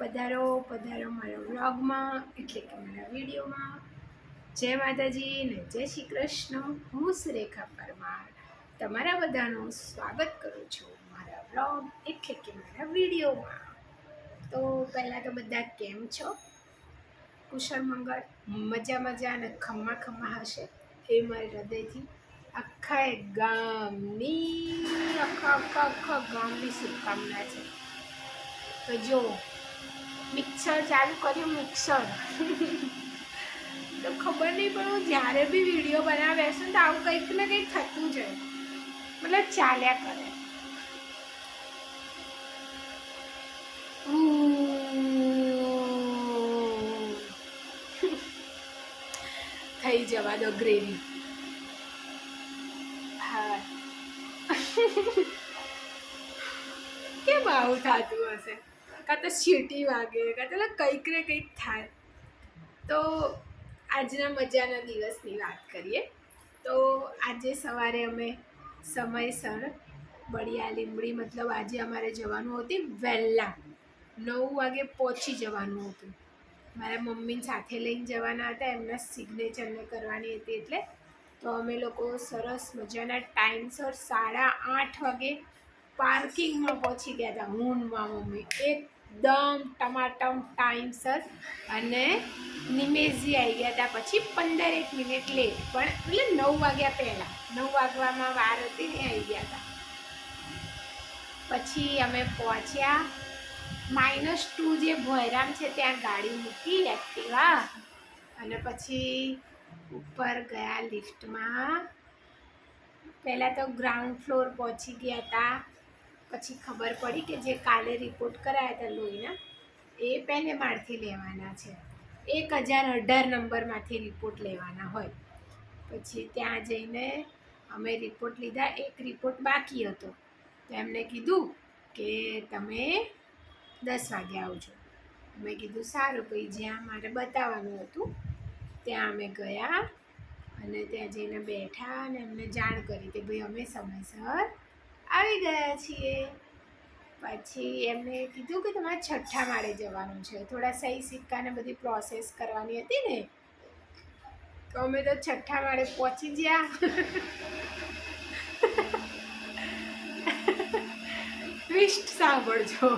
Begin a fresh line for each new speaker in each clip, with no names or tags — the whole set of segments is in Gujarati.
પધારો પધારો મારા વ્લોગમાં એટલે કે મારા વિડીયોમાં. જય માતાજી ને જય શ્રી કૃષ્ણ. હું સુરેખા પરમાર તમારા બધાનું સ્વાગત કરું છું મારા વ્લોગ એટલે કે મારા વિડીયોમાં. તો પહેલાં તો બધા કેમ છો? કુશળ મંગળ, મજા અને ખમ્મા હશે એ મારી હૃદયથી આખા ગામની શુભકામના છે. તો જો મિક્સર ચાલુ કર્યું, મિક્સર તો ખબર નહીં પણ હું જ્યારે બી વિડીયો બનાવવા બેસું તો આવું કંઈક ને કંઈક થતું જ હોય, મતલબ ચાલ્યા કરે. થઈ જવા દો ગ્રેવી. હા કેમ આવું થતું હશે? કાં તો સીટી વાગે, કાં તો કંઈક ને કંઈક થાય. તો આજના મજાના દિવસની વાત કરીએ. તો આજે સવારે અમે સમયસર બળિયા લીંબડી, મતલબ આજે અમારે જવાનું હતું વહેલા 9 વાગે પહોંચી જવાનું હતું. મારા મમ્મીને સાથે લઈને જવાના હતા, એમના સિગ્નેચરને કરવાની હતી એટલે. તો અમે લોકો સરસ મજાના ટાઈમસર 8:30 વાગે પાર્કિંગમાં પહોંચી ગયા હતા. હું મમ્મી એકદમ ટમાટમ ટાઈમસર, અને નિમેશજી આવી ગયા હતા પછી 15 મિનિટ લેટ, પણ એટલે 9 વાગ્યા પહેલાં, 9 વાગવામાં વાર હતી ને આવી ગયા હતા. પછી અમે પહોંચ્યા -2 જે ભોયરામ છે ત્યાં ગાડી મૂકી એક્ટિવા, અને પછી ઉપર ગયા લિફ્ટમાં. પહેલાં તો ગ્રાઉન્ડ ફ્લોર પહોંચી ગયા હતા. પછી ખબર પડી કે જે કાલે રિપોર્ટ કરાયા હતા લોહીના, એ પહેલે માળથી લેવાના છે. 1018 નંબરમાંથી રિપોર્ટ લેવાના હોય. પછી ત્યાં જઈને અમે રિપોર્ટ લીધા. એક રિપોર્ટ બાકી હતો તો એમને કીધું કે તમે 10 વાગે આવજો. મેં કીધું સારું. પછી જ્યાં મારે બતાવવાનું હતું ત્યાં અમે ગયા, અને ત્યાં જઈને બેઠા અને એમને જાણ કરી કે ભાઈ અમે સમયસર આવી ગયા છીએ. પછી એમને કીધું કે તમારે 6ઠ્ઠા માળે જવાનું છે, થોડા સહી સિક્કાને બધી પ્રોસેસ કરવાની હતી ને. તો અમે તો 6ઠ્ઠા માળે પહોંચી ગયા. ટ્વિસ્ટ સાંભળજો.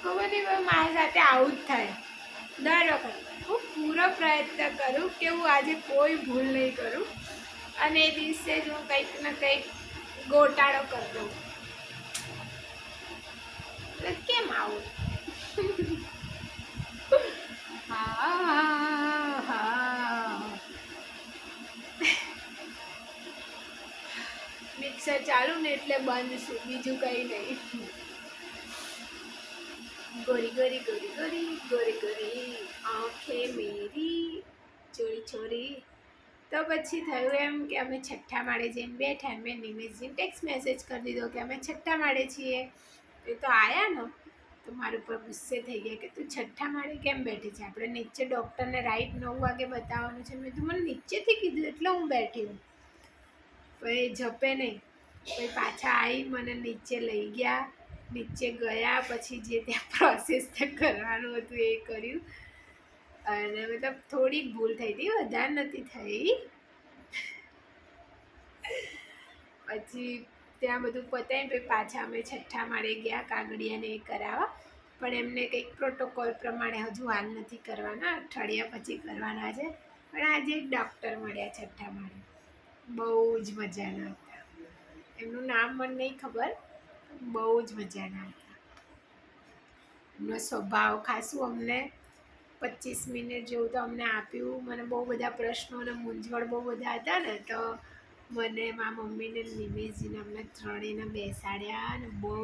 ખબર નહીં ભાઈ, મારી સાથે આવું જ થાય દર વખત. હું પૂરો પ્રયત્ન કરું કે હું આજે કોઈ ભૂલ નહીં કરું, અને એ દિવસે જ હું કંઈક ને કંઈક ગોટાળો કરી દઉં. કેમ આવું? મિક્સર ચાલુ ને એટલે બંધ છું, બીજું કંઈ નહીં. ગોરી ગોરી ગોરી ગોરી ગોરી ગોરી આંખે મેરી ચોરી ચોરી. તો પછી થયું એમ કે અમે 6ઠ્ઠા માળે જઈને બેઠા. મેં નિમેશજીને ટેક્સ્ટ મેસેજ કરી દીધો કે અમે 6ઠ્ઠા માળે છીએ. એ તો આવ્યા ને તો મારા ઉપર ગુસ્સે થઈ ગયા કે તું 6ઠ્ઠા માળે કેમ બેઠી છે? આપણે નીચે ડૉક્ટરને રાઈટ 9 વાગે બતાવવાનું છે. મેં તું મને નીચેથી કીધું એટલે હું બેઠી હું. પછી જપે નહીં. પછી પાછા આવી મને નીચે લઈ ગયા. નીચે ગયા પછી જે ત્યાં પ્રોસેસ કરવાનું હતું એ કર્યું, અને મતલબ થોડીક ભૂલ થઈ હતી, વધારે નથી થઈ. પછી ત્યાં બધું પતાવીને પછી પાછા અમે 6ઠ્ઠા માળે ગયા કાગળિયાને એ કરાવવા. પણ એમને કંઈક પ્રોટોકોલ પ્રમાણે હજુ હાલ નથી કરવાના, અઠવાડિયા પછી કરવાના છે. પણ આજે એક ડૉક્ટર મળ્યા 6ઠ્ઠા માળે, બહુ જ મજાના હતા. એમનું નામ મને નહીં ખબર, બહુ જ મજાના હતા. એમનો સ્વભાવ ખાસું અમને 25 મિનિટ જેવું તો અમને આપ્યું. મને બહુ બધા પ્રશ્નો અને મૂંઝવણ બહુ બધા હતા ને, તો મને મારા મમ્મીને નિમેશજીને અમને ત્રણેયને બેસાડ્યા અને બહુ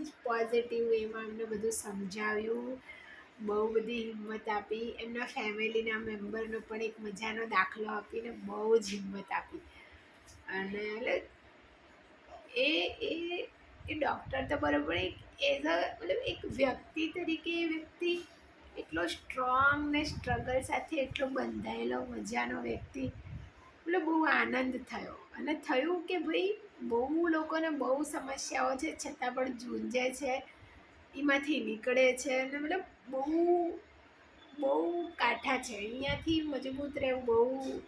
જ પોઝિટિવ વેમાં અમને બધું સમજાવ્યું, બહુ બધી હિંમત આપી. એમના ફેમિલીના મેમ્બરનો પણ એક મજાનો દાખલો આપીને બહુ જ હિંમત આપી. અને એટલે એ ડૉક્ટર તો બરાબર એક એઝ અ મતલબ એક વ્યક્તિ તરીકે એ વ્યક્તિ એટલો સ્ટ્રોંગ ને સ્ટ્રગલ સાથે એટલો બંધાયેલો મજાનો વ્યક્તિ, મતલબ બહુ આનંદ થયો. અને થયું કે ભાઈ બહુ લોકોને બહુ સમસ્યાઓ છે છતાં પણ ઝૂંઝે છે, એમાંથી નીકળે છે અને મતલબ બહુ કાઠા છે. અહીંયાથી મજબૂત રહેવું બહુ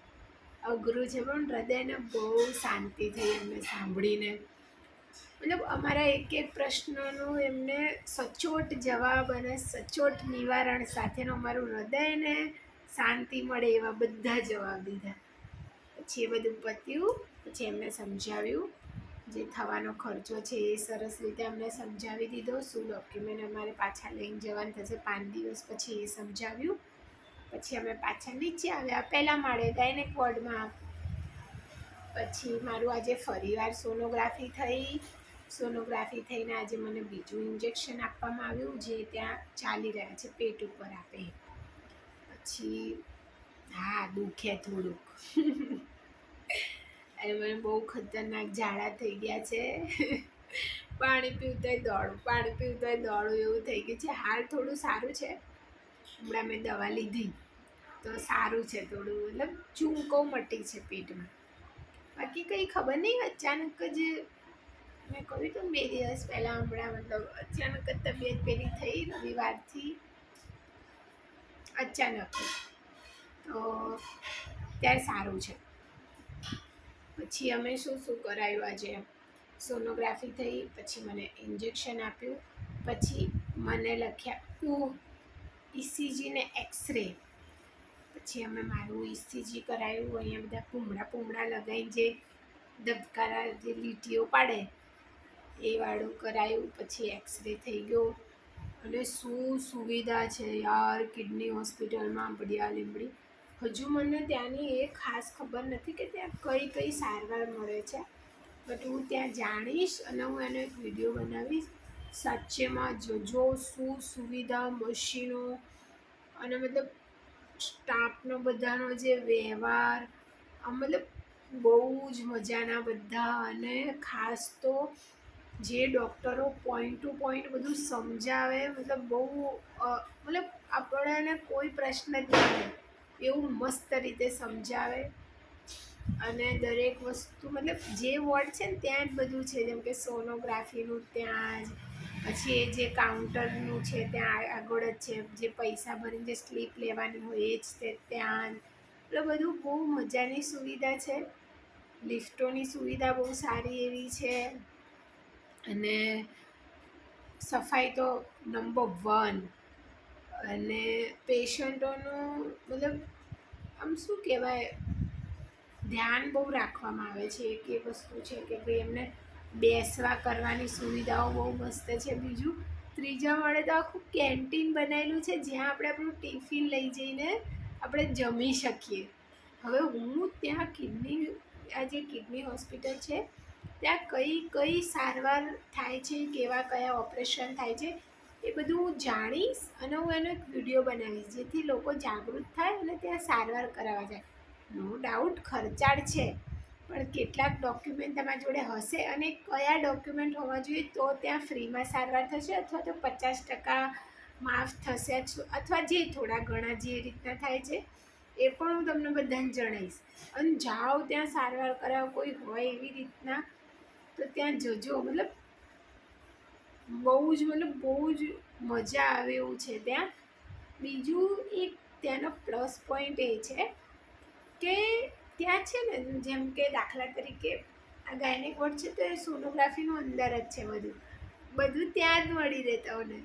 અઘરું છે, પણ હૃદયને બહુ શાંતિ થઈ એમને સાંભળીને. મતલબ અમારા એક એક પ્રશ્નનું એમને સચોટ જવાબ અને સચોટ નિવારણ સાથેનો અમારું હૃદયને શાંતિ મળે એવા બધા જવાબ દીધા. પછી એ બધું પત્યું, પછી એમને સમજાવ્યું જે થવાનો ખર્ચો છે એ સરસ રીતે અમને સમજાવી દીધો, શું ડોક્યુમેન્ટ અમારે પાછા લઈને જવાનું થશે 5 દિવસ પછી એ સમજાવ્યું. પછી અમે પાછા નીચે આવ્યા પહેલા માળે ગાયનેક વોર્ડમાં. પછી મારું આજે ફરીવાર સોનોગ્રાફી થઈ. સોનોગ્રાફી થઈને આજે મને બીજું ઇન્જેક્શન આપવામાં આવ્યું જે ત્યાં ચાલી રહ્યા છે, પેટ ઉપર આપે. પછી હા દુખે થોડુંક અને મને બહુ ખતરનાક ઝાડા થઈ ગયા છે. પાણી પીવું તોય દોડું એવું થઈ ગયું છે. હાલ થોડું સારું છે, હમણાં મેં દવા લીધી તો સારું છે થોડું, મતલબ ચૂંકો મટી છે પેટમાં. બાકી કંઈ ખબર નહીં, અચાનક જ મેં કહ્યું તો 2 દિવસ પહેલાં હમણાં મતલબ અચાનક જ તબિયત પેલી થઈ રવિવારથી અચાનક. તો ત્યારે સારું છે. પછી અમે શું કરાયું આજે સોનોગ્રાફી થઈ, પછી મને ઇન્જેક્શન આપ્યું, પછી મને લખ્યા ઇસીજી ને એક્સરે. પછી અમે મારું ઇસીજી કરાવ્યું, અહીંયા બધા પૂમડા લગાવીને જે ધબકારા જે લીટીઓ પાડે એ વાળું કરાયું. પછી એક્સરે થઈ ગયો. અને શું સુવિધા છે યાર કિડની હોસ્પિટલમાં બઢિયા લીમડી. હજુ મને ત્યાંની એ ખાસ ખબર નથી કે ત્યાં કઈ કઈ સારવાર મળે છે, બટ હું ત્યાં જાણીશ અને હું એનો એક વિડીયો બનાવીશ. સાચેમાં જજો, શું સુવિધા, મશીનો અને મતલબ સ્ટાફનો બધાનો જે વ્યવહાર, મતલબ બહુ જ મજાના બધા. અને ખાસ તો જે ડૉક્ટરો પોઈન્ટ ટુ પોઈન્ટ બધું સમજાવે, મતલબ બહુ મતલબ આપણને કોઈ પ્રશ્ન જ નહીં રહે એવું મસ્ત રીતે સમજાવે. અને દરેક વસ્તુ મતલબ જે વોર્ડ છે ને ત્યાં જ બધું છે, જેમ કે સોનોગ્રાફીનું ત્યાં જ, પછી એ જે કાઉન્ટરનું છે ત્યાં આગળ જ છે, જે પૈસા ભરીને જે સ્લીપ લેવાની હોય એ જ તે ત્યાં જ. એટલે બધું બહુ મજાની સુવિધા છે. લિફ્ટોની સુવિધા બહુ સારી એવી છે. અને સફાઈ તો નંબર 1. અને પેશન્ટોનું મતલબ આમ શું કહેવાય, ધ્યાન બહુ રાખવામાં આવે છે. એક વસ્તુ છે કે ભાઈ એમને બેસવા કરવાની સુવિધાઓ બહુ મસ્ત છે. બીજું ત્રીજા માળે તો આખું કેન્ટીન બનાવેલું છે જ્યાં આપણે આપણું ટિફિન લઈ જઈને આપણે જમી શકીએ. હવે હું ત્યાં આ જે કિડની હોસ્પિટલ છે ત્યાં કઈ સારવાર થાય છે, કયા ઓપરેશન થાય છે એ બધું હું જાણીશ અને હું એનો એક વિડીયો બનાવીશ, જેથી લોકો જાગૃત થાય અને ત્યાં સારવાર કરાવવા જાય. નો ડાઉટ ખર્ચાળ છે, પણ કેટલાક ડોક્યુમેન્ટ તમારી જોડે હશે અને કયા ડોક્યુમેન્ટ હોવા જોઈએ તો ત્યાં ફ્રીમાં સારવાર થશે અથવા તો 50% માફ થશે, અથવા જે થોડા ઘણા જે રીતના થાય છે એ પણ હું તમને બધાને જણાવીશ. અને જાઓ ત્યાં સારવાર કરાવો, કોઈ હોય એવી રીતના તો ત્યાં જજો. મતલબ બહુ જ મજા આવે એવું છે ત્યાં. બીજું એક ત્યાંનો પ્લસ પોઈન્ટ એ છે કે ત્યાં છે ને, જેમ કે દાખલા તરીકે આ ગાયનેક વોર્ડ છે તો એ સોનોગ્રાફીનું અંદર જ છે, બધું ત્યાં જ મળી રહે તમને,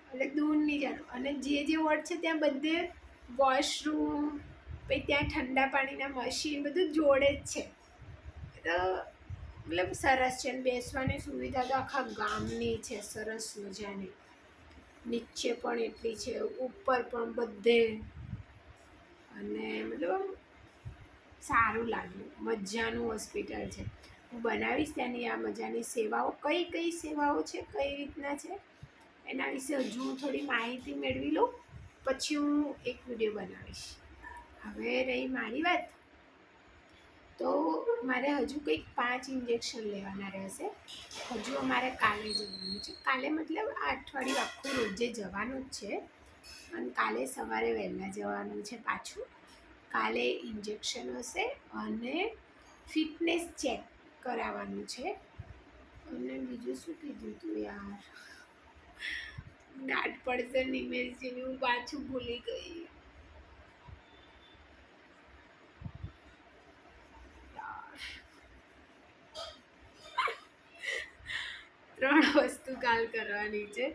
એટલે દૂર નહીં જવાનું. અને જે વોર્ડ છે ત્યાં બધે વોશરૂમ, પછી ત્યાં ઠંડા પાણીના મશીન બધું જોડે જ છે. તો મતલબ સરસ છે. અને બેસવાની સુવિધા તો આખા ગામની છે, સરસ મજાની. નીચે પણ એટલી છે, ઉપર પણ બધે. અને મતલબ સારું લાગ્યું, મજાનું હોસ્પિટલ છે. હું બનાવીશ ત્યાંની આ મજાની સેવાઓ, કઈ સેવાઓ છે, કઈ રીતના છે એના વિશે હજુ હું થોડી માહિતી મેળવી લઉં, પછી હું એક વિડીયો બનાવીશ. હવે રહી મારી વાત, તો મારે હજુ કંઈક 5 ઇન્જેક્શન લેવાના રહેશે. હજુ અમારે કાલે જવાનું છે. કાલે મતલબ આ અઠવાડિયું આખું રોજે જવાનું જ છે. અને કાલે સવારે વહેલા જવાનું છે પાછું. કાલે ઇન્જેક્શન હશે અને ફિટનેસ ચેક કરાવવાનું છે. અને બીજું શું કીધું હતું યાર, ગાંઠ પડશે નિમેશજીની, હું પાછું ભૂલી ગઈ. ત્રણ વસ્તુ કાલ કરવાની છે,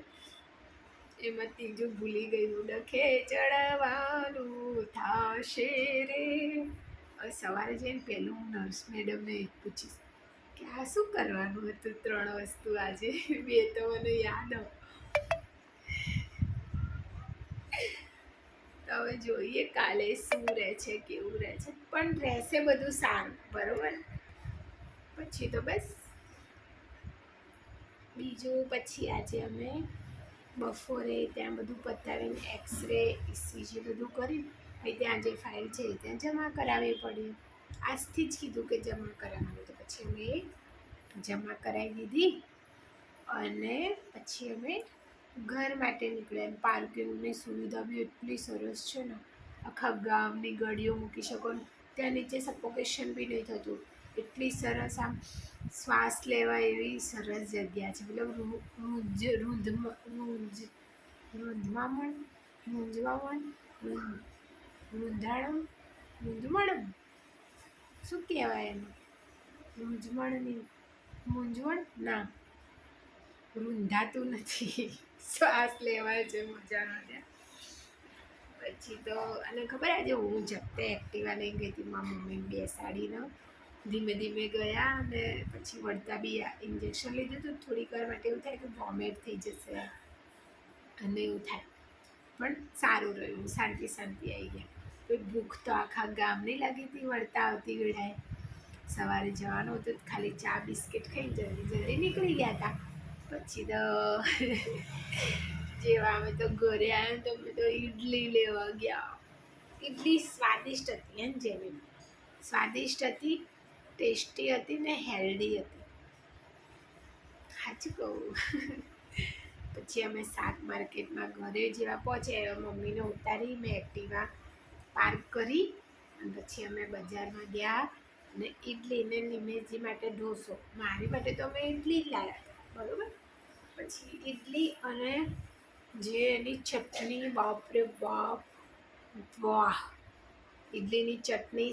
એમાં ત્રીજું ભૂલી ગયું. ડખે ચડવાનું થાશે રે. હવે સવારે જઈને પહેલું હું નર્સ મેડમને પૂછીશ કે આ શું કરવાનું હતું. ત્રણ વસ્તુ આજે બે તો મને યાદ હોય. તો હવે જોઈએ કાલે શું રહે છે, કેવું રહે છે, પણ રહેશે બધું સારું, બરોબર. પછી તો બસ બીજું પછી આજે અમે બપોરે ત્યાં બધું પતાવીને એક્સરે ઇસીજી બધું કરી, પછી ત્યાં જે ફાઇલ છે ત્યાં જમા કરાવવી પડી. આજથી જ કીધું કે જમા કરાવવાનું, તો પછી અમે જમા કરાવી દીધી અને પછી અમે ઘર માટે નીકળ્યા. પાર્કિંગની સુવિધા બી એટલી સરસ છે ને, આખા ગામની ગાડીઓ મૂકી શકો. ત્યાં નીચે સફોકેશન બી નહીં થતું, એટલી સરસ આમ શ્વાસ લેવા એવી સરસ જગ્યા છે. મતલબ રૂંધમણ શું કહેવાય એનું? મૂંઝવણ ના, રૂંધાતું નથી, શ્વાસ લેવાય છે મજાનો ત્યાં. પછી તો અને ખબર આજે હું જતે એક્ટિવા લઈ ગઈ હતી મારી મમ્મીને બેસાડીને, ધીમે ધીમે ગયા અને પછી વળતા બી ઇન્જેક્શન લીધું હતું. થોડીક વાર માટે એવું થાય કે વોમિટ થઈ જશે અને એવું થાય, પણ સારું રહ્યું, શાંતિ આવી ગયા. કોઈ ભૂખ તો આખા ગામની લાગી હતી વળતા આવતી વેળાએ. સવારે જવાનું હતું, ખાલી ચા બિસ્કિટ ખાઈને જલ્દી નીકળી ગયા હતા. પછી તો જેવા અમે તો ઘરે આવ્યા તો અમે તો ઈડલી લેવા ગયા. ઈડલી સ્વાદિષ્ટ હતી, એમ જેવી સ્વાદિષ્ટ હતી, ટેસ્ટી હતી ને હેલ્ધી હતી, સાચું કહું. પછી અમે શાક માર્કેટમાં ઘરે જેવા પહોંચ્યા, મમ્મીને ઉતારી મેં એક્ટિવા પાર્ક કરી અને પછી અમે બજારમાં ગયા અને ઈડલી ને નિમેશજી માટે ઢોસો. મારી માટે તો અમે ઈડલી જ લાવ્યા હતા, બરાબર. પછી ઈડલી અને જે એની ચટણી, બાપરે બાપ, વાહ! ઈડલીની ચટણી,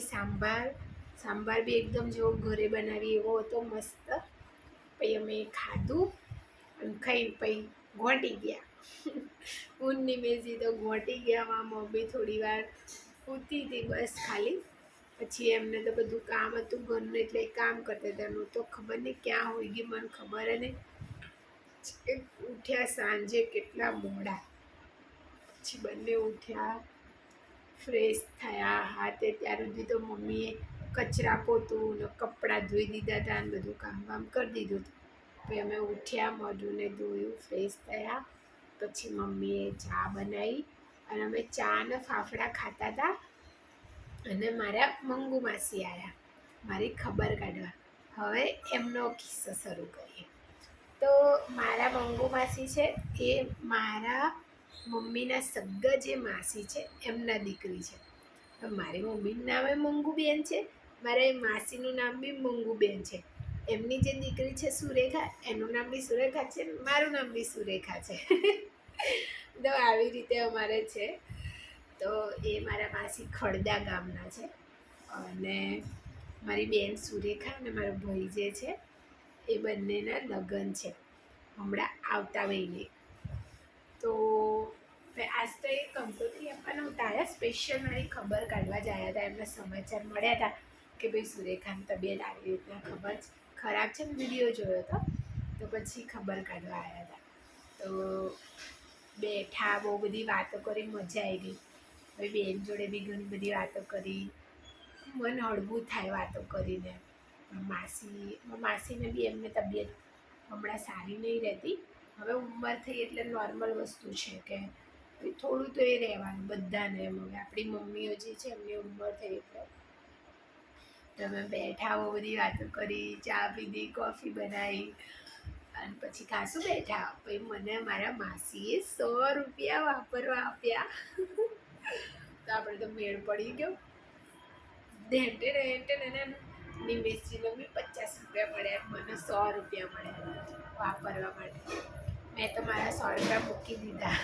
સાંભાર બી એકદમ જેવો ઘરે બનાવી એવો હતો, મસ્ત. પછી અમે ખાધું અને ખાઈને પછી ઘોંટી ગયા. હું નિમેશજી તો ઘોંટી ગયા. મારી મમ્મી થોડી વાર સૂતી હતી બસ ખાલી. પછી એમને તો બધું કામ હતું ઘરનું, એટલે કામ કરતા હતા. હું તો ખબર નહીં ક્યાં હોઈ ગઈ, મને ખબર નહીં. ઉઠ્યા સાંજે કેટલા મોડા, પછી બંને ઉઠ્યા, ફ્રેશ થયા. હાથે ત્યાર સુધી તો મમ્મીએ કચરા પોતું ને કપડાં ધોઈ દીધા હતા અને બધું કામ કરી દીધું હતું. પછી અમે ઉઠ્યા, મોઢુંને ધોયું, ફ્રેશ થયા. પછી મમ્મીએ ચા બનાવી અને અમે ચા ને ફાફડા ખાતા હતા. અને મારા મંગુ માસી આવ્યા મારી ખબર કાઢવા. હવે એમનો કિસ્સો શરૂ કરીએ. તો મારા મંગુ માસી છે એ મારા મમ્મીના સગ્ગા જે માસી છે એમના દીકરી છે. તો મારી મમ્મીનું નામ મંગુબેન છે, મારા માસીનું નામ બી મંગુબેન છે. એમની જે દીકરી છે સુરેખા, એનું નામ બી સુરેખા છે, મારું નામ બી સુરેખા છે. તો આવી રીતે અમારે છે. તો એ મારા માસી ખડદા ગામના છે અને મારી બેન સુરેખા અને મારો ભાઈ જે છે એ બંનેના લગ્ન છે હમણાં આવતા મહિને. તો આજ તો એ કંકોત્રી આપવાના હતા, આવ્યા સ્પેશિયલ મારી ખબર કાઢવા જ આવ્યા હતા. એમને સમાચાર મળ્યા હતા કે ભાઈ સુરેખાની તબિયત આવી રીતના ખબર ખરાબ છે ને, વિડીયો જોયો હતો તો પછી ખબર કાઢવા આવ્યા હતા. તો બેઠા, બહુ બધી વાતો કરી, મજા આવી ગઈ. ભાઈ બેન જોડે બી ઘણી બધી વાતો કરી, મન હળવું થાય વાતો કરીને. માસીને બી એમને તબિયત હમણાં સારી નહીં રહેતી. હવે ઉંમર થઈ એટલે નોર્મલ વસ્તુ છે કે થોડું તો એ રહેવાનું બધાને. એમ હવે આપણી મમ્મીઓ જે છે એમની ઉંમર થઈ એટલે તમે બેઠા, બહુ બધી વાતો કરી, ચા પીધી, કોફી બનાવી અને પછી ખાસું બેઠા. પછી મને મારા માસીએ 100 રૂપિયા વાપરવા આપ્યા. તો આપણે તો મેળ પડી ગયો. નિમેશજીને બી 50 રૂપિયા મળ્યા, મને 100 રૂપિયા મળ્યા વાપરવા માટે. મેં તો મારા ₹100 મૂકી દીધા.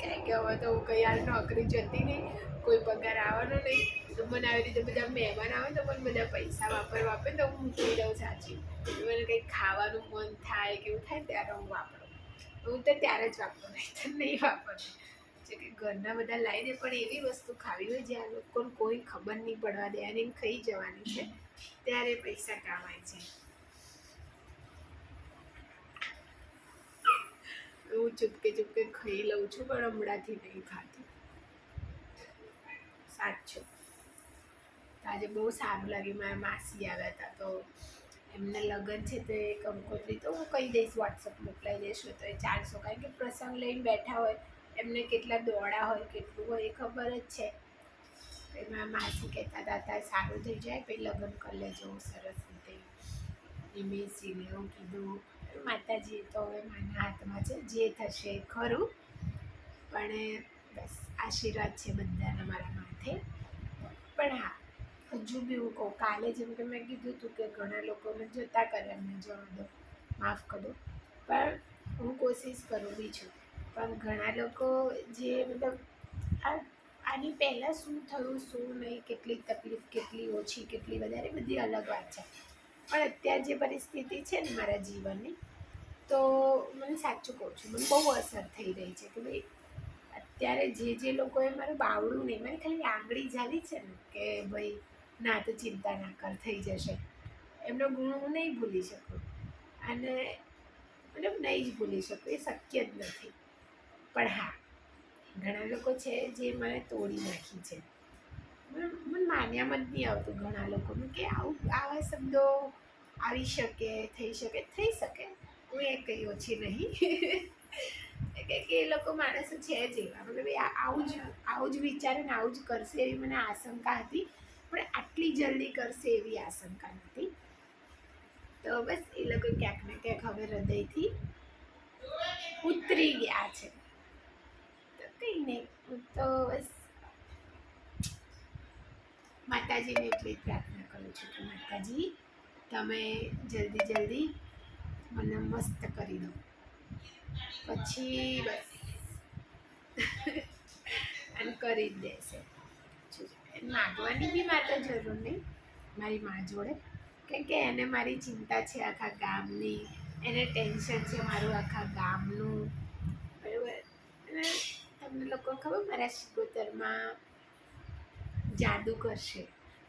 કારણ કે હવે તો હું કંઈ યાર નોકરી જતી નહીં, કોઈ પગાર આવવાનો નહીં, તો મને આવી રીતે બધા મહેમાન આવે તો મને બધા પૈસા વાપરે તો હું મૂકી દઉં સાચી. મને કંઈક ખાવાનું મન થાય કે એવું થાય ત્યારે હું વાપરું. હું તો ત્યારે જ વાપરું, નહીં તો નહીં વાપરું. જે કે ઘરના બધા લાવી દે, પણ એવી વસ્તુ ખાવી હોય જે આ લોકોને કોઈ ખબર નહીં પડવા દે અને ખાઈ જવાની છે, ત્યારે પૈસા કમાય છે. હું ચૂપકે ખાઈ લઉં છું, પણ હમણાંથી નહીં ખાતી સાચું. આજે બહુ સારું લાગ્યું, મારા માસી આવ્યા હતા તો એમને લગ્ન છે તો એ કંકોત્રી તો હું કહી દઈશ, વોટ્સઅપ મોકલાવી દઈશ તો એ 400, કારણ કે પ્રસંગ લઈને બેઠા હોય એમને કેટલા દોડા હોય કેટલું હોય એ ખબર જ છે. એમાં માસી કહેતા હતા અત્યારે સારું થઈ જાય પછી લગ્ન કરી લેજો સરસ રીતે. નિમેશજીને એવું કીધું. માતાજી તો હવે માના હાથમાં છે, જે થશે ખરું, પણ બસ આશીર્વાદ છે બધાના મારા માથે. પણ હા, હજુ બી હું કહું, કાલે જેમ કે મેં કીધું હતું કે ઘણા લોકોને જતા કરે એમને જવા દો, માફ કરો, પણ હું કોશિશ કરું બી છું. પણ ઘણા લોકો જે મતલબ આની પહેલાં શું થયું શું નહીં, કેટલી તકલીફ, કેટલી ઓછી, કેટલી વધારે, બધી અલગ વાત છે. પણ અત્યારે જે પરિસ્થિતિ છે ને મારા જીવનની, તો મને સાચું કહું છું, મને બહુ અસર થઈ રહી છે કે ભાઈ અત્યારે જે લોકોએ મારું બાવડું નહીં, મારી ખાલી આંગળી ઝાલી છે ને કે ભાઈ ના તો ચિંતા ના કર થઈ જશે, એમનો ગુણ હું નહીં ભૂલી શકું. અને મતલબ નહીં જ ભૂલી શકું, એ શક્ય જ નથી. પણ હા, ઘણા લોકો છે જે મને તોડી નાખી છે. મને માન્યામાં જ નહીં આવતું ઘણા લોકોનું કે આવા શબ્દો આવી શકે, થઈ શકે. હું એ કંઈ ઓછી નહીં. કે એ લોકો માણસો છે જ એવા, મતલબ આવું જ વિચારે ને આવું જ કરશે એવી મને આશંકા હતી, પણ આટલી જલ્દી કરશે એવી આશંકા નથી. તો બસ એ લોકો ક્યાંક ને ક્યાંક હવે હૃદયથી ઉતરી ગયા છે. તો કંઈ નહીં, હું તો બસ માતાજીને એટલી જ પ્રાર્થના કરું છું કે માતાજી તમે જલ્દી મને મસ્ત કરી દો, પછી બસ અને કરી જ દેશે. માગવાની બી મારે જરૂર નહીં મારી મા જોડે, કેમ કે એને મારી ચિંતા છે આખા ગામની, એને ટેન્શન છે મારું આખા ગામનું, બરાબર. અને તમને લોકોને ખબર મારા સિકોતરમાં જાદુ કરશે.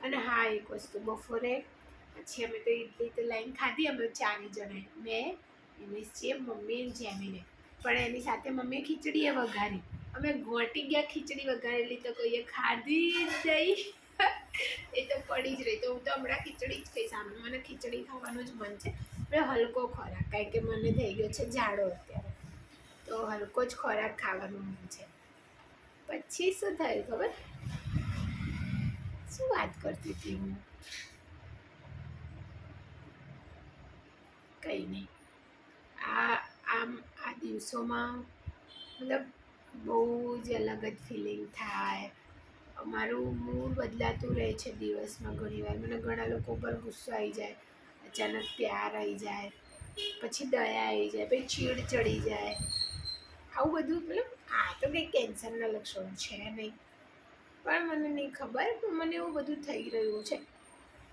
અને હા, એક વસ્તુ, બપોરે પછી અમે તો ઇડલી તો લાઈન ખાધી અમે 4 જણાએ, મેં, નિમેશજીએ, મમ્મી અને જેમીને. પણ એની સાથે મમ્મીએ ખીચડીએ વઘારી, અમે ઘોંટી ગયા ખીચડી વઘારેલી તો કોઈએ ખાધી જ નહીં. એ તો પડી જ રહી. તો હું તો હમણાં ખીચડી જ ખાઈશ. આમ મને ખીચડી ખાવાનું જ મન છે, એટલે હલકો ખોરાક, કારણ કે મને થઈ ગયો છે જાડો અત્યારે, તો હલકો જ ખોરાક ખાવાનું મન છે. પછી શું થયું ખબર? શું વાત કરતી હતી હું? કંઈ નહીં. આ દિવસોમાં મતલબ બહુ જ અલગ જ ફિલિંગ થાય. મારું મૂડ બદલાતું રહે છે દિવસમાં. ઘણીવાર મને ઘણા લોકો પર ગુસ્સો આવી જાય, અચાનક પ્યાર આવી જાય, પછી દયા આવી જાય, પછી ચીડ ચડી જાય, આવું બધું. મતલબ આ તો કંઈ કેન્સરના લક્ષણો છે નહીં, પણ મને નહીં ખબર, પણ મને એવું બધું થઈ રહ્યું છે.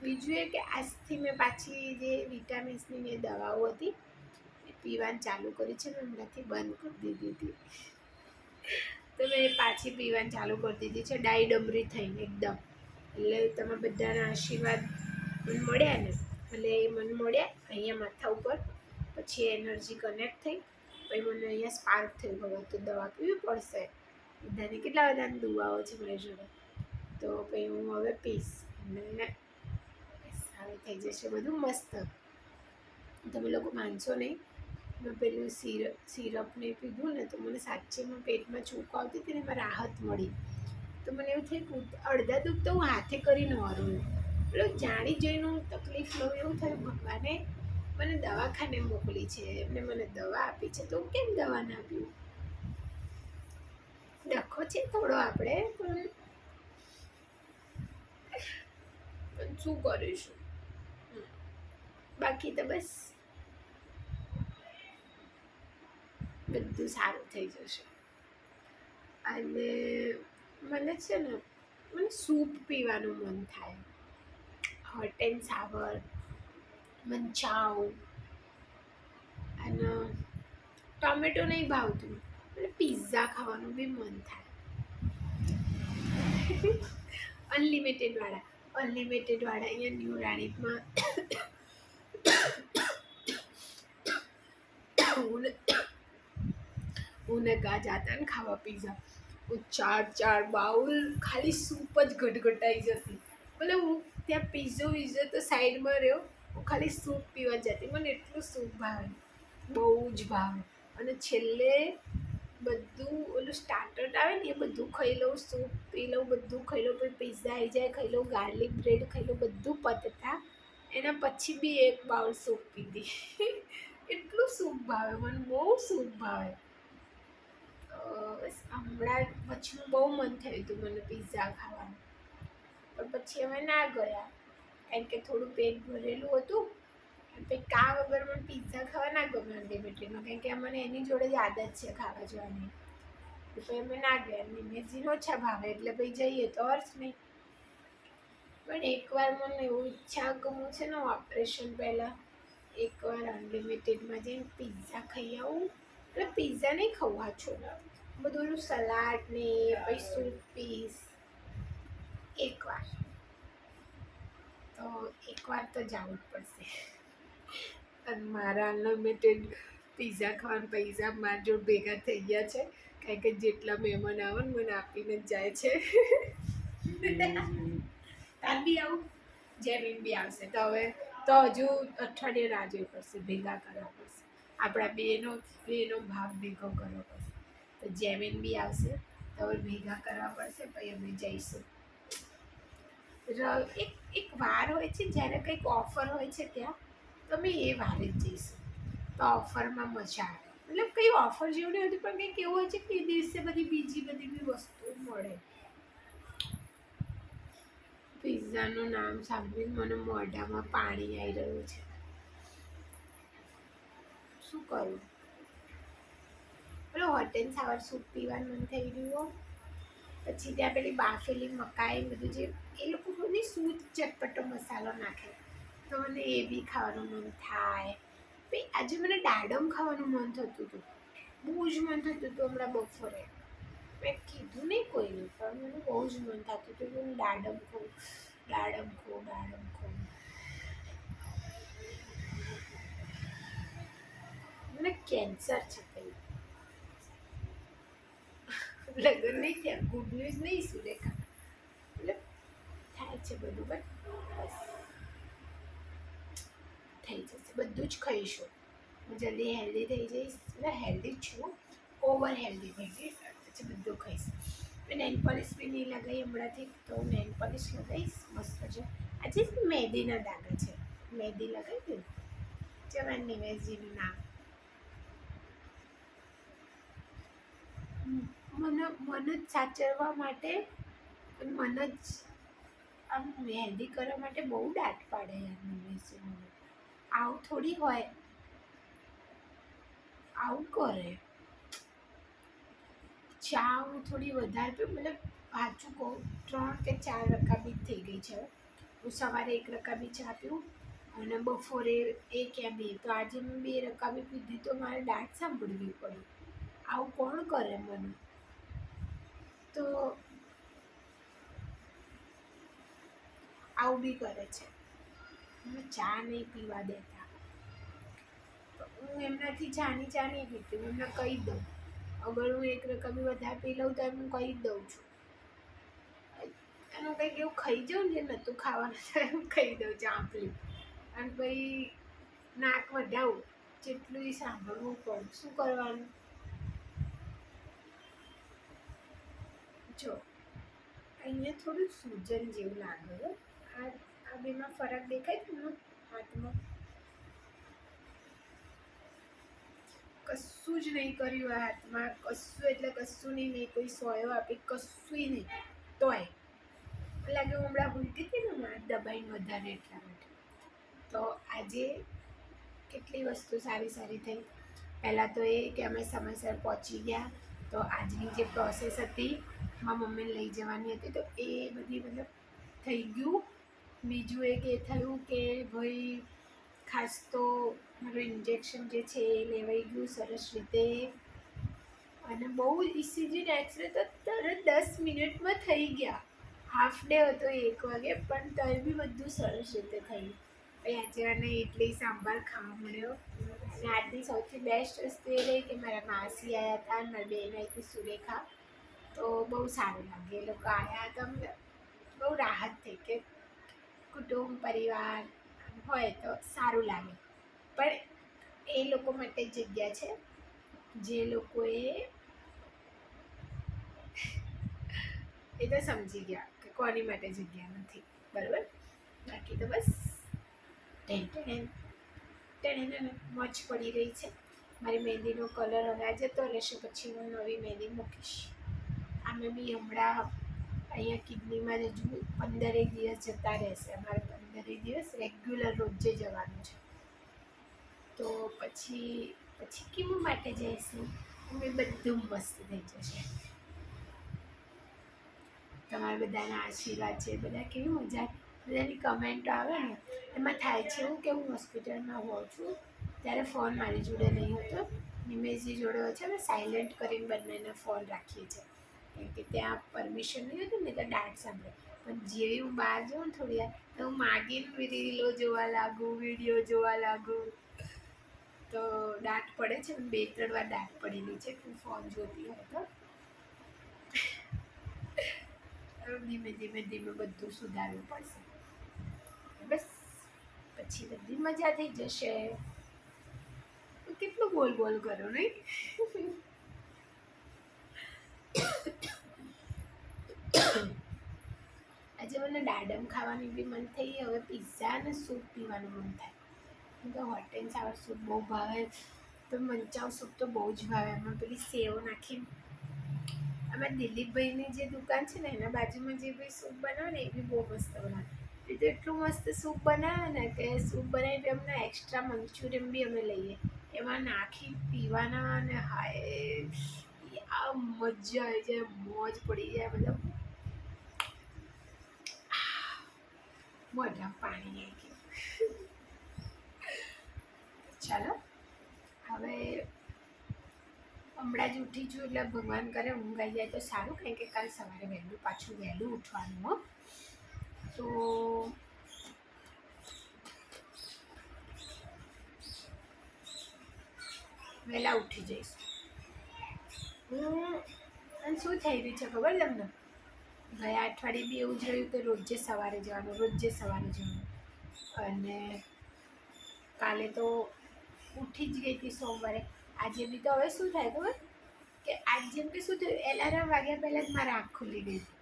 બીજું એ કે આજથી મેં પાછી જે વિટામિન્સની જે દવાઓ હતી એ પીવાનું ચાલુ કરી છે, મેં હમણાંથી બંધ કરી દીધી હતી. તો મેં પાછી પીવાનું ચાલુ કરી દીધી છે, ડાયડમરી થઈને એકદમ. એટલે તમે બધાના આશીર્વાદ મને મળ્યા ને, એટલે એ મને મળ્યા અહીંયા માથા ઉપર, પછી એનર્જી કનેક્ટ થઈ, પછી મને અહીંયા સ્પાર્ક થયું, હવે તો દવા પીવી પડશે. બધાની કેટલા બધાની દુઆઓ છે મારી જોડે, તો પછી હું હવે પીશ અને હવે થઈ જશે બધું મસ્ત. તમે લોકો માનશો નહીં, મેં પેલું સિરપ ને પીધું ને તો મને સાચેમાં પેટમાં ચૂક આવતી હતી ને એમાં રાહત મળી. તો મને એવું થયું કે અડધા દુઃખ તો હું હાથે કરીને વારું, એટલે જાણી જોઈને હું તકલીફ લઉં એવું થયું. ભગવાને મને દવાખાને મોકલી છે, એમને મને દવા આપી છે, તો હું કેમ દવા ના પીવું? ડખો છે થોડો આપણે, પણ શું કરીશું? બાકી તો બસ બધું સારું થઈ જશે. અને મને છે ને મને સૂપ પીવાનું મન થાય, હોટ એન્ડ સાવર, મંચાઉ. અને ટોમેટો નહીં ભાવતું, એટલે પિઝા ખાવાનું બી મન થાય. અનલિમિટેડવાળા અહીંયા ન્યૂ રાણીપમાં હું ને ગા જાતા ને ખાવા પિઝા, હું ચાર બાઉલ ખાલી સૂપ જ ઘટઘટાઈ જતી. મતલબ હું ત્યાં પિઝ્ઝો તો સાઈડમાં રહ્યો, હું ખાલી સૂપ પીવા જતી. મને એટલું સૂપ ભાવે, બહુ જ ભાવે. અને છેલ્લે બધું ઓલું સ્ટાર્ટર આવે ને એ બધું ખાઈ લઉં, સૂપ પી લઉં, બધું ખાઈ લઉં, પછી પિઝા આવી જાય ખાઈ લઉં, ગાર્લિક બ્રેડ ખાઈ લઉં, બધું પતતા એના પછી બી એક બાઉલ સૂપ પીધી. એટલું સૂપ ભાવે મને, બહુ સૂપ ભાવે. બસ હમણાં પછી બહુ મન થયું હતું મને પિઝા ખાવાનું, પણ પછી અમે ના ગયા, કારણ કે થોડું પેટ ભરેલું હતું. પછી કા વગર મને પિઝા ખાવા ના ગમે અનલિમિટેડમાં, કારણ કે મને એની જોડે જ આદત છે ખાવા જવાની. પછી અમે ના ગયા, નિમેશજીને ઓછા ભાવે એટલે પછી જઈએ તો અર્થ નહીં. પણ એકવાર મને એવું ઈચ્છા ગમું છે ને ઓપરેશન પહેલાં એકવાર અનલિમિટેડમાં જઈને પિઝા ખાઈ આવું. એટલે પિઝા નહીં ખાવા છો, બધું ઓલું સલાડ ને પછી સૂપ પીસ. એકવાર તો જવું જ પડશે. અને મારા અનલિમિટેડ પિઝા ખાવાના પૈસા મારા જોડે ભેગા થઈ ગયા છે, કારણ કે જેટલા મહેમાન આવે ને મને આપીને જ જાય છે. તાર બી આવું, જેમીન બી આવશે, તો હવે તો હજુ અઠવાડિયે રાહ જોવી પડશે, ભેગા કરવા પડશે. આપણા બેનો ભાગ ભેગો કરવો પડશે. તો જેમીન બી આવશે, તો હવે ભેગા કરવા પડશે, પછી અમે જઈશું. એક વાર હોય છે જ્યારે કંઈક ઓફર હોય છે ત્યાં, તો અમે એ વારે જ જઈશું. તો ઓફરમાં મજા આવે, મતલબ કંઈ ઓફર જેવું નહીં હોતું, પણ કંઈક એવું હોય છે કે એ દિવસે બીજી બધી બી વસ્તુઓ મળે. પિઝાનું નામ સાંભળીને મને મોઢામાં પાણી આવી રહ્યું છે. શું કરું? પેલો હોટ એન્ડ સાવર સૂપ પીવાનું મન થઈ રહ્યું. પછી ત્યાં પેલી બાફેલી મકાઈ બધું જે એ લોકો બધી શું ચટપટો મસાલો નાખે, તો મને એ બી ખાવાનું મન થાય. પછી આજે મને દાડમ ખાવાનું મન થતું હતું, બહુ જ મન થતું હતું હમણાં બપોરે. મેં કીધું નહીં કોઈને, પણ મને બહુ જ મન થતું હતું કે હું દાડમ ખાઉં. મને કેન્સર છે કંઈ, લગ્ન નહીં થયા, ગુડ ન્યૂઝ નહીં સુરેખા, મતલબ થાય છે બધું, બટ બસ થઈ જશે. બધું જ ખાઈશું, હું જલ્દી હેલ્ધી થઈ જઈશ. એટલે હેલ્ધી જ છું, ઓવર હેલ્ધી થઈ જઈશ, પછી બધું ખાઈશ. મેં નેલ પોલિશ બી નહીં લગાવી હમણાંથી, તો હું નેલ પોલિશ લગાવીશ મસ્ત છે. આજે મહેંદીના દાગા છે, મહેંદી લગાવી દઉં. જવાન નિમેશજીનું નામ. મને જ સાચવવા માટે, મને જ આમ મહેંદી કરવા માટે બહુ દાટ પાડે યાર નિમેશજી. મને આવું થોડી હોય, આવું કરે. ચા હું થોડી વધારે પીઉં, મતલબ સાચું કહું 3 કે 4 રકાબી થઈ ગઈ છે. હું સવારે 1 રકાબી ચા પીઉં અને બપોરે 1 યા 2. તો આજે મેં 2 રકાબી પીધી, તો મારે દાંત સાંભળવી પડી. આવું કોણ કરે મને? તો આવું બી કરે છે, મને ચા નહીં પીવા દેતા. હું એમનાથી ચા નહીં પીતી, હું એમને કહી દઉં. અગર હું 1 રકાબી વધારે પી લઉં તો એમ હું કહી દઉં છું. એનું કંઈક એવું ખાઈ જાઉં ને જે નહોતું ખાવાનું, તો એમ ખાઈ દઉં ચાંપલી. અને પછી નાક વધાવું, જેટલું એ સાંભળવું પડે, શું કરવાનું? જો અહીંયા થોડું સૂજન જેવું લાગે, આ બેમાં ફરક દેખાય તમને હાથમાં? કશું જ નહીં કર્યું આ હાથમાં, કશું એટલે કશું નહીં, કોઈ સોયો આપી કશું નહીં. તોય લાગે હું હમણાં ભૂલતી હતી ને હાથ દબાઈને વધારે, એટલા માટે. તો આજે કેટલી વસ્તુ સારી થઈ. પહેલાં તો એ કે અમે સમયસર પહોંચી ગયા, તો આજની જે પ્રોસેસ હતી મારા મમ્મીને લઈ જવાની હતી તો એ બધી મતલબ થઈ ગયું. બીજું એક એ થયું કે ભાઈ ખાસ તો મારું ઇન્જેક્શન જે છે એ લેવાઈ ગયું સરસ રીતે, અને બહુ ઇસીજી ને એક્સરે તો તરત 10 મિનિટમાં થઈ ગયા. હાફ ડે હતો 1 વાગે, પણ તો બી બધું સરસ રીતે થયું. પછી આજે મને ઇડલી સાંભાર ખાવા મળ્યો. અને આજની સૌથી બેસ્ટ વસ્તુ એ રહી કે મારા માસી આવ્યા હતા, મારી બેન આવી હતી સુરેખા, તો બહુ સારું લાગે. એ લોકો આવ્યા તો અમને બહુ રાહત થઈ કે કુટુંબ પરિવાર હોય તો સારું લાગે. પણ એ લોકો માટે જગ્યા છે જે લોકોએ એ તો સમજી ગયા કે કોની માટે જગ્યા નથી, બરાબર. બાકી તો બસ મોજ પડી રહી છે. મારી મહેંદીનો કલર હવે જતો રહેશે, પછી હું નવી મહેંદી મૂકીશ. આમે બી હમણાં અહીંયા કિડનીમાં હજુ 15 દિવસ જતા રહેશે. અમારે 15 દિવસ રેગ્યુલર રોજે જવાનું છે. તો પછી કીમો માટે જઈશું, અમે બધું મસ્ત થઈ જશે. તમારા બધાના આશીર્વાદ છે, બધા કેવી મજા, બધાની કમેન્ટો આવે ને એમાં થાય છે એવું કે હું હોસ્પિટલમાં હોઉં છું ત્યારે ફોન મારી જોડે નહીં હોતો, નિમેશજી જોડે હોય છે. અમે સાયલેન્ટ કરીને બંનેને ફોન રાખીએ છીએ, કેમ કે ત્યાં પરમિશન નહીં હતું ને તો દાંત સાંભળે. પણ જેવી હું બહાર જાઉં ને થોડી વાર તો હું માગીને રીલો જોવા લાગું, વિડીયો જોવા લાગું, તો દાંત પડે છે. 2-3 વાર દાંત પડેલી છે હું ફોન જોતી હોય તો. ધીમે ધીમે બધું સુધારવું પડશે. બસ પછી બધી મજા થઈ જશે. કેટલું બોલ કરો નહીં. આજે મને દાડમ ખાવાની બી મન થઈ. હવે પિઝા અને સૂપ પીવાનું મન થાય. તો હોટ એન્ડ સાવર સૂપ બહુ ભાવે, તો મંચાવ સૂપ તો બહુ જ ભાવે. એમાં પેલી સેવ નાખીને, અમારા દિલીપભાઈની જે દુકાન છે ને એના બાજુમાં જે ભાઈ સૂપ બનાવે ને એ બી બહુ મસ્ત બનાવે. એ તો એટલું મસ્ત સૂપ બનાવે ને કે સૂપ બનાવી અમને એક્સ્ટ્રા મંચુરિયન બી અમે લઈએ, એમાં નાખી પીવાના, અને હાય આ મજા આવી જાય, મોજ પડી જાય. મતલબ મોઢામાં પાણી આવી ગયું. ચાલો હવે હમણાં જ ઉઠી છું એટલે ભગવાન કરે ઊંઘ આવી જાય તો સારું, કારણ કે કાલ સવારે પાછું વહેલું ઉઠવાનું હો. તો વહેલા ઉઠી જઈશું. અને શું થઈ રહ્યું છે ખબર તમને? ગયા અઠવાડિયે બી એવું જ રહ્યું કે રોજે સવારે જવાનું. અને કાલે તો ઉઠી જ ગઈ હતી સોમવારે. આજે બી તો હવે શું થાય ખબર કે આજ જેમ કે શું થયું, એલાર્મ વાગ્યા પહેલાં જ મારે આંખ ખુલી ગઈ હતી,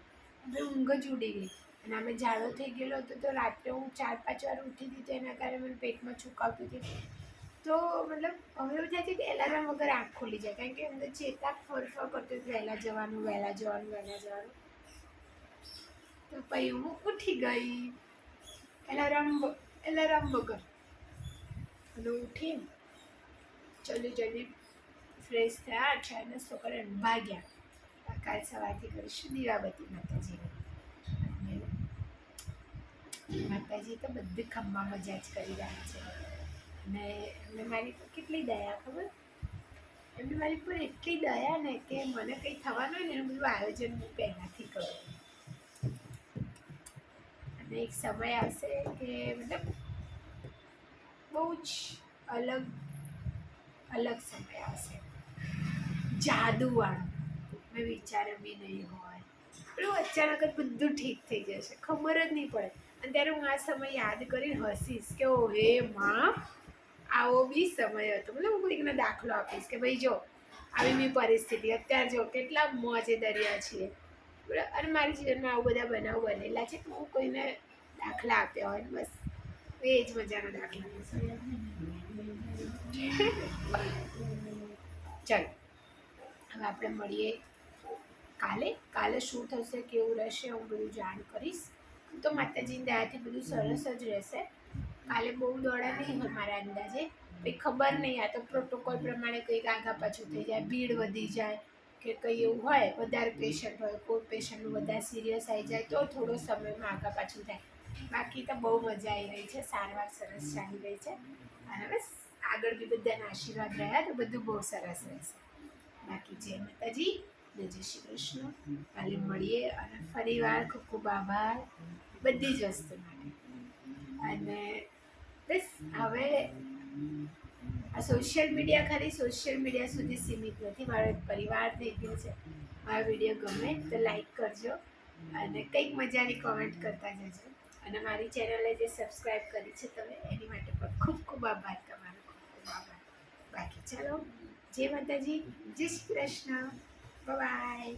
હવે ઊંઘ જ ઉડી ગઈ. અને અમે ઝાડો થઈ ગયેલો હતો તો રાત્રે હું 4-5 વાર ઉઠી હતી, તો એના કારણે મને પેટમાં છુકાવતી હતી. તો મતલબ હવે એવું થાય છે કે એલાર્મ વગર આંખ ખુલી જાય, કારણ કે અંદર ચેતા ફરફર કરતું વહેલા જવાનું. તો પછી હું ઉઠી ગઈ એલાર્મ વગર, અને ઉઠીને જલ્દી ફ્રેશ થયા, ચા નાસ્તો કરીને ભાગ્યા. કાલ સવારથી કરીશું દીવાબત્તી માતાજીની. માતાજી તો બધી ખમ્મા મજા જ કરી રહ્યા છે. અને એમને મારી પર કેટલી દયા ખબર, એમને મારી પર એટલી દયા ને કે મને કંઈ થવાનું હોય ને એનું બધું આયોજન હું પહેલાંથી કરું. અને એક સમય આવશે કે મતલબ બહુ જ અલગ સમય આવશે, જાદુવાળો. મેં વિચાર્યું બી નહીં હોય, પેલું અચાનક જ બધું ઠીક થઈ જશે, ખબર જ નહીં પડે. અને ત્યારે હું આ સમય યાદ કરીને હસીશ કે ઓ હે માં, આવો બી સમય હતો. મતલબ હું કોઈકને દાખલો આપીશ કે ભાઈ જો આવી બી પરિસ્થિતિ, અત્યારે જો કેટલા મોજે દરિયા છીએ. અને મારી જીવનમાં આવું બધા બનાવ બનેલા છે, હું કોઈને દાખલા આપ્યા હોય બસ એ જ મજાનો દાખલા. ચાલો હવે આપણે મળીએ કાલે શું થશે, કેવું રહેશે, હું બધું જાણ કરીશ. તો માતાજીની દયાથી બધું સરસ જ રહેશે. કાલે બહુ દોડા નહીં હોય મારા અંદાજે, કંઈ ખબર નહીં, આ તો પ્રોટોકોલ પ્રમાણે કંઈક આગા પાછું થઈ જાય, ભીડ વધી જાય કે કંઈ એવું હોય, વધારે પેશન્ટ હોય, કોઈ પેશન્ટનું વધારે સિરિયસ આવી જાય તો થોડો સમયમાં આગા પાછું થાય. બાકી તો બહુ મજા આવી રહી છે, સારવાર સરસ ચાલી રહી છે અને બસ આગળ બી બધાના આશીર્વાદ રહ્યા તો બધું બહુ સરસ રહેશે. બાકી જય માતાજી, જય શ્રી કૃષ્ણ. કાલે મળીએ અને ફરીવાર ખૂબ ખૂબ આભાર બધી જ વસ્તુ માટે. અને બસ હવે આ સોશિયલ મીડિયા ખાલી સોશિયલ મીડિયા સુધી સીમિત નથી, મારો એક પરિવાર થઈ ગયો છે. મારો વિડીયો ગમે તો લાઈક કરજો અને કંઈક મજાની કોમેન્ટ કરતા જજો. અને મારી ચેનલે જે સબસ્ક્રાઈબ કરી છે તમે, એની માટે પણ ખૂબ ખૂબ આભાર તમારો, ખૂબ ખૂબ આભાર. બાકી ચાલો, જય માતાજી, જય શ્રી કૃષ્ણ, બાય.